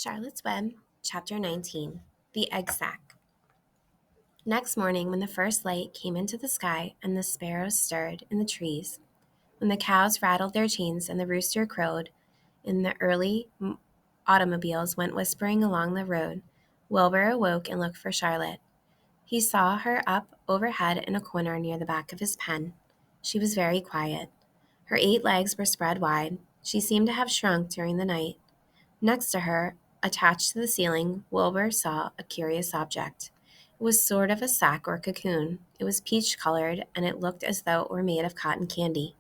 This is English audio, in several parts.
Charlotte's Web, Chapter 19, The Egg Sack. Next morning, when the first light came into the sky and the sparrows stirred in the trees, when the cows rattled their chains and the rooster crowed, and the early automobiles went whispering along the road, Wilbur awoke and looked for Charlotte. He saw her up overhead in a corner near the back of his pen. She was very quiet. Her 8 legs were spread wide. She seemed to have shrunk during the night. Next to her, attached to the ceiling, Wilbur saw a curious object. It was sort of a sack or cocoon. It was peach-colored, and it looked as though it were made of cotton candy.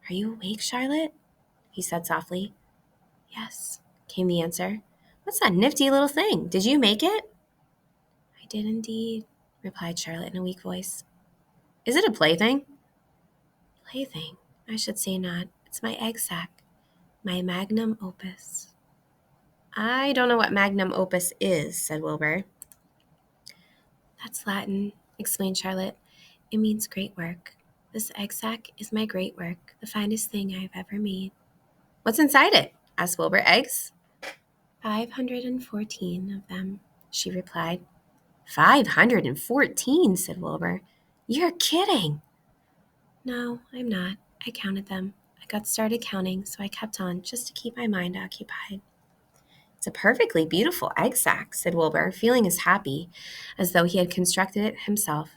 "Are you awake, Charlotte?" he said softly. "Yes," came the answer. "What's that nifty little thing? Did you make it?" "I did indeed," replied Charlotte in a weak voice. "Is it a plaything?" "Plaything? I should say not. It's my egg sack, my magnum opus." "I don't know what magnum opus is," said Wilbur. "That's Latin," explained Charlotte. "It means great work. This egg sack is my great work, the finest thing I have ever made." "What's inside it?" asked Wilbur. "Eggs?" 514 of them," she replied. 514, said Wilbur. "You're kidding." "No, I'm not. I counted them. I got started counting, so I kept on just to keep my mind occupied." "It's a perfectly beautiful egg sack," said Wilbur, feeling as happy as though he had constructed it himself.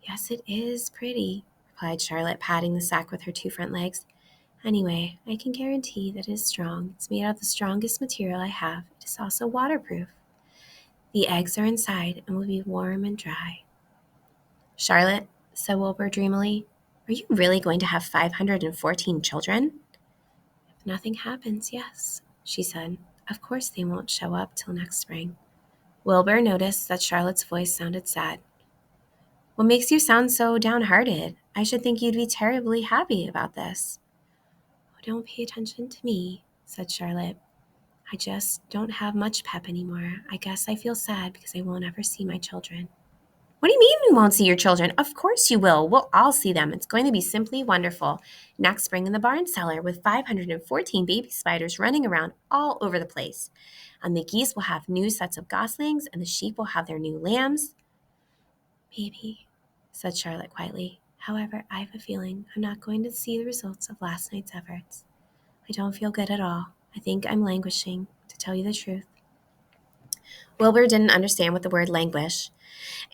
"Yes, it is pretty," replied Charlotte, patting the sack with her 2 front legs. "Anyway, I can guarantee that it is strong. It's made out of the strongest material I have. It is also waterproof. The eggs are inside and will be warm and dry." "Charlotte," said Wilbur dreamily, "are you really going to have 514 children?" "If nothing happens, yes," she said. "Of course they won't show up till next spring." Wilbur noticed that Charlotte's voice sounded sad. "What makes you sound so downhearted? I should think you'd be terribly happy about this." "Oh, don't pay attention to me," said Charlotte. "I just don't have much pep anymore. I guess I feel sad because I won't ever see my children." "What do you mean you won't see your children? Of course you will. We'll all see them. It's going to be simply wonderful. Next spring in the barn cellar with 514 baby spiders running around all over the place. And the geese will have new sets of goslings, and the sheep will have their new lambs." "Maybe," said Charlotte quietly. "However, I have a feeling I'm not going to see the results of last night's efforts. I don't feel good at all. I think I'm languishing, to tell you the truth." Wilbur didn't understand what the word languish,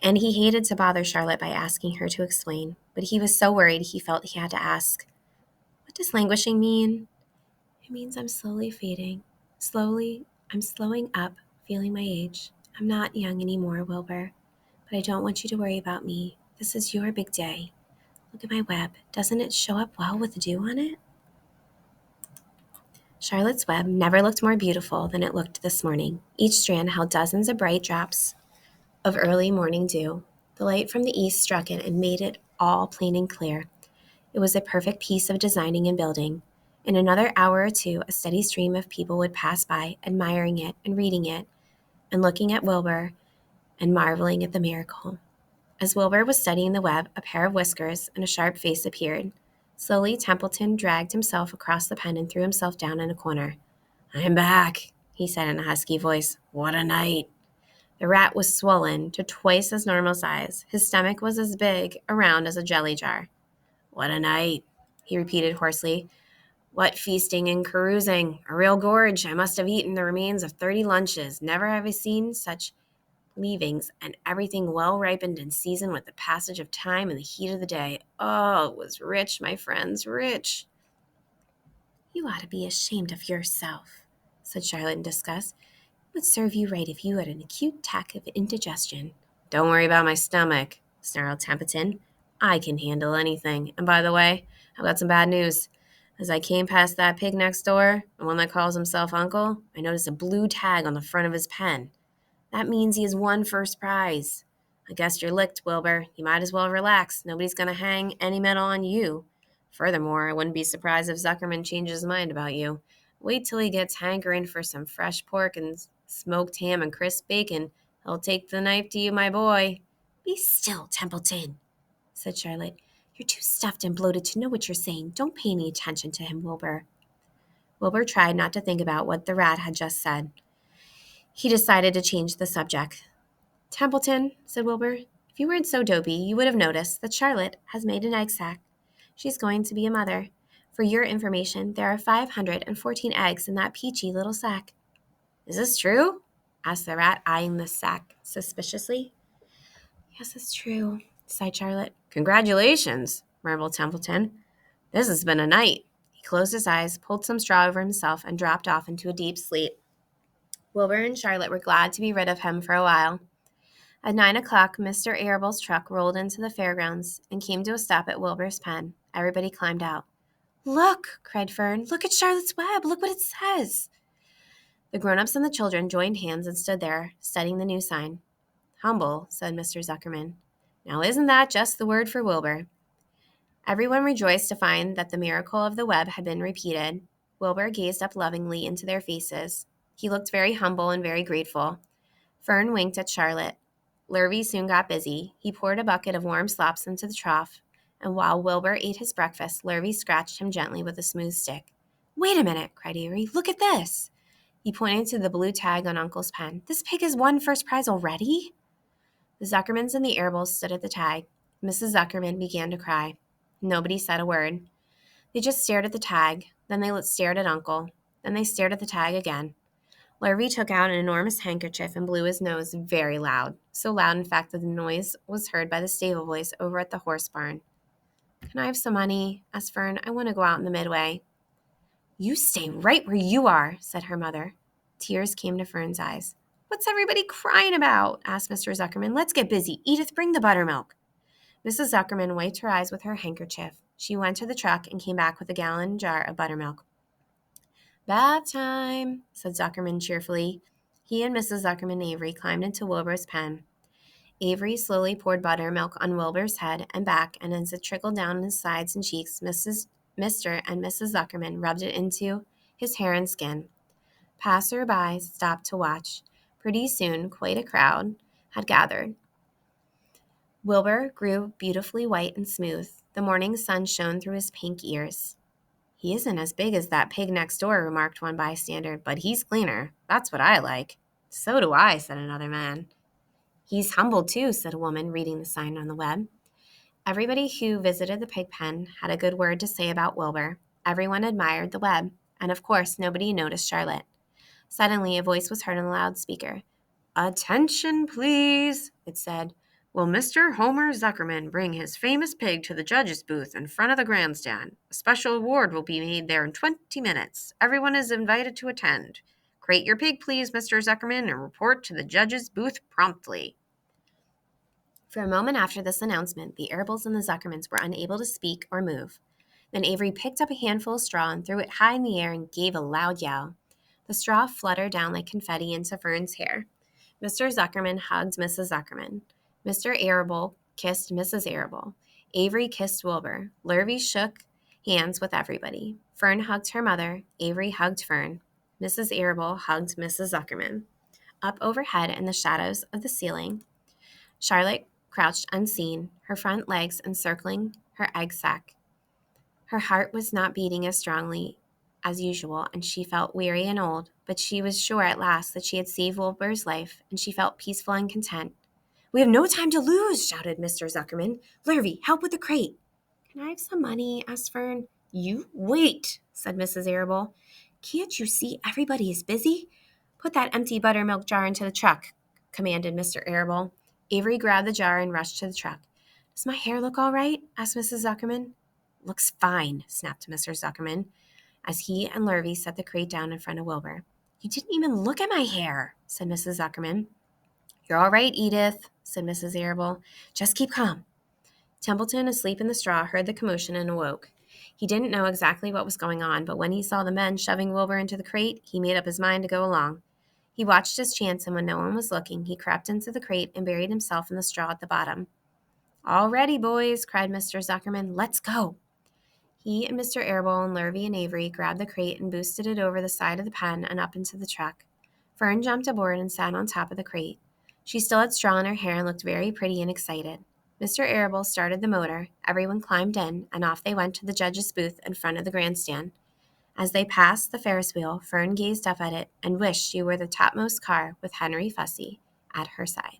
and he hated to bother Charlotte by asking her to explain, but he was so worried he felt he had to ask. "What does languishing mean?" "It means I'm slowly fading. Slowly, I'm slowing up, feeling my age. I'm not young anymore, Wilbur. But I don't want you to worry about me. This is your big day. Look at my web. Doesn't it show up well with the dew on it?" Charlotte's web never looked more beautiful than it looked this morning. Each strand held dozens of bright drops of early morning dew. The light from the east struck it and made it all plain and clear. It was a perfect piece of designing and building. In another hour or two, a steady stream of people would pass by, admiring it and reading it, and looking at Wilbur and marveling at the miracle. As Wilbur was studying the web, a pair of whiskers and a sharp face appeared. Slowly, Templeton dragged himself across the pen and threw himself down in a corner. "I'm back," he said in a husky voice. "What a night." The rat was swollen to twice his normal size. His stomach was as big around as a jelly jar. "What a night," he repeated hoarsely. "What feasting and carousing. A real gorge. I must have eaten the remains of 30 lunches. Never have I seen such leavings, and everything well ripened and seasoned with the passage of time and the heat of the day. Oh, it was rich, my friends, rich." "You ought to be ashamed of yourself," said Charlotte in disgust. "It would serve you right if you had an acute attack of indigestion." "Don't worry about my stomach," snarled Templeton. "I can handle anything. And by the way, I've got some bad news. As I came past that pig next door, the one that calls himself Uncle, I noticed a blue tag on the front of his pen. That means he has won first prize. I guess you're licked, Wilbur. You might as well relax. Nobody's going to hang any medal on you. Furthermore, I wouldn't be surprised if Zuckerman changes his mind about you. Wait till he gets hankering for some fresh pork and smoked ham and crisp bacon. He'll take the knife to you, my boy." "Be still, Templeton," said Charlotte. "You're too stuffed and bloated to know what you're saying. Don't pay any attention to him, Wilbur." Wilbur tried not to think about what the rat had just said. He decided to change the subject. Templeton, said Wilbur, if you weren't so dopey, you would have noticed that Charlotte has made an egg sac. She's going to be a mother. For your information, there are 514 eggs in that peachy little sack. Is this true? Asked the rat, eyeing the sack suspiciously. Yes, it's true, sighed Charlotte. Congratulations, murmured Templeton. This has been a night. He closed his eyes, pulled some straw over himself, and dropped off into a deep sleep. Wilbur and Charlotte were glad to be rid of him for a while. At 9 o'clock, Mr. Arable's truck rolled into the fairgrounds and came to a stop at Wilbur's pen. Everybody climbed out. Look, cried Fern. Look at Charlotte's Web. Look what it says. The grown-ups and the children joined hands and stood there, studying the new sign. Humble, said Mr. Zuckerman. Now isn't that just the word for Wilbur? Everyone rejoiced to find that the miracle of the web had been repeated. Wilbur gazed up lovingly into their faces. He looked very humble and very grateful. Fern winked at Charlotte. Lurvy soon got busy. He poured a bucket of warm slops into the trough, and while Wilbur ate his breakfast, Lurvy scratched him gently with a smooth stick. Wait a minute, cried Avery. Look at this. He pointed to the blue tag on Uncle's pen. This pig has won first prize already? The Zuckermans and the Arables stood at the tag. Mrs. Zuckerman began to cry. Nobody said a word. They just stared at the tag. Then they stared at Uncle. Then they stared at the tag again. Lurvy took out an enormous handkerchief and blew his nose very loud, so loud, in fact, that the noise was heard by the stable boys over at the horse barn. Can I have some money? Asked Fern. I want to go out in the midway. You stay right where you are, said her mother. Tears came to Fern's eyes. What's everybody crying about? Asked Mr. Zuckerman. Let's get busy. Edith, bring the buttermilk. Mrs. Zuckerman wiped her eyes with her handkerchief. She went to the truck and came back with a gallon jar of buttermilk. Bath time, said Zuckerman cheerfully. He and Mrs. Zuckerman and Avery climbed into Wilbur's pen. Avery slowly poured buttermilk on Wilbur's head and back, and as it trickled down his sides and cheeks, Mr. and Mrs. Zuckerman rubbed it into his hair and skin. Passers-by stopped to watch. Pretty soon, quite a crowd had gathered. Wilbur grew beautifully white and smooth. The morning sun shone through his pink ears. He isn't as big as that pig next door, remarked one bystander, but he's cleaner. That's what I like. So do I, said another man. He's humble too, said a woman, reading the sign on the web. Everybody who visited the pig pen had a good word to say about Wilbur. Everyone admired the web, and of course nobody noticed Charlotte. Suddenly a voice was heard on the loudspeaker. Attention, please, it said. Will Mr. Homer Zuckerman bring his famous pig to the judge's booth in front of the grandstand? A special award will be made there in 20 minutes. Everyone is invited to attend. Crate your pig, please, Mr. Zuckerman, and report to the judge's booth promptly. For a moment after this announcement, the Arables and the Zuckermans were unable to speak or move. Then Avery picked up a handful of straw and threw it high in the air and gave a loud yell. The straw fluttered down like confetti into Fern's hair. Mr. Zuckerman hugged Mrs. Zuckerman. Mr. Arable kissed Mrs. Arable. Avery kissed Wilbur. Lurvy shook hands with everybody. Fern hugged her mother. Avery hugged Fern. Mrs. Arable hugged Mrs. Zuckerman. Up overhead in the shadows of the ceiling, Charlotte crouched unseen, her front legs encircling her egg sac. Her heart was not beating as strongly as usual, and she felt weary and old, but she was sure at last that she had saved Wilbur's life, and she felt peaceful and content. We have no time to lose, shouted Mr. Zuckerman. Lurvy, help with the crate. Can I have some money? Asked Fern. You wait, said Mrs. Arable. Can't you see everybody is busy? Put that empty buttermilk jar into the truck, commanded Mr. Arable. Avery grabbed the jar and rushed to the truck. Does my hair look all right? Asked Mrs. Zuckerman. Looks fine, snapped Mr. Zuckerman, as he and Lurvy set the crate down in front of Wilbur. You didn't even look at my hair, said Mrs. Zuckerman. You're all right, Edith, said Mrs. Arable. Just keep calm. Templeton, asleep in the straw, heard the commotion and awoke. He didn't know exactly what was going on, but when he saw the men shoving Wilbur into the crate, he made up his mind to go along. He watched his chance, and when no one was looking, he crept into the crate and buried himself in the straw at the bottom. All ready, boys, cried Mr. Zuckerman. Let's go. He and Mr. Arable and Lurvy and Avery grabbed the crate and boosted it over the side of the pen and up into the truck. Fern jumped aboard and sat on top of the crate. She still had straw in her hair and looked very pretty and excited. Mr. Arable started the motor, everyone climbed in, and off they went to the judge's booth in front of the grandstand. As they passed the Ferris wheel, Fern gazed up at it and wished she were the topmost car with Henry Fussy at her side.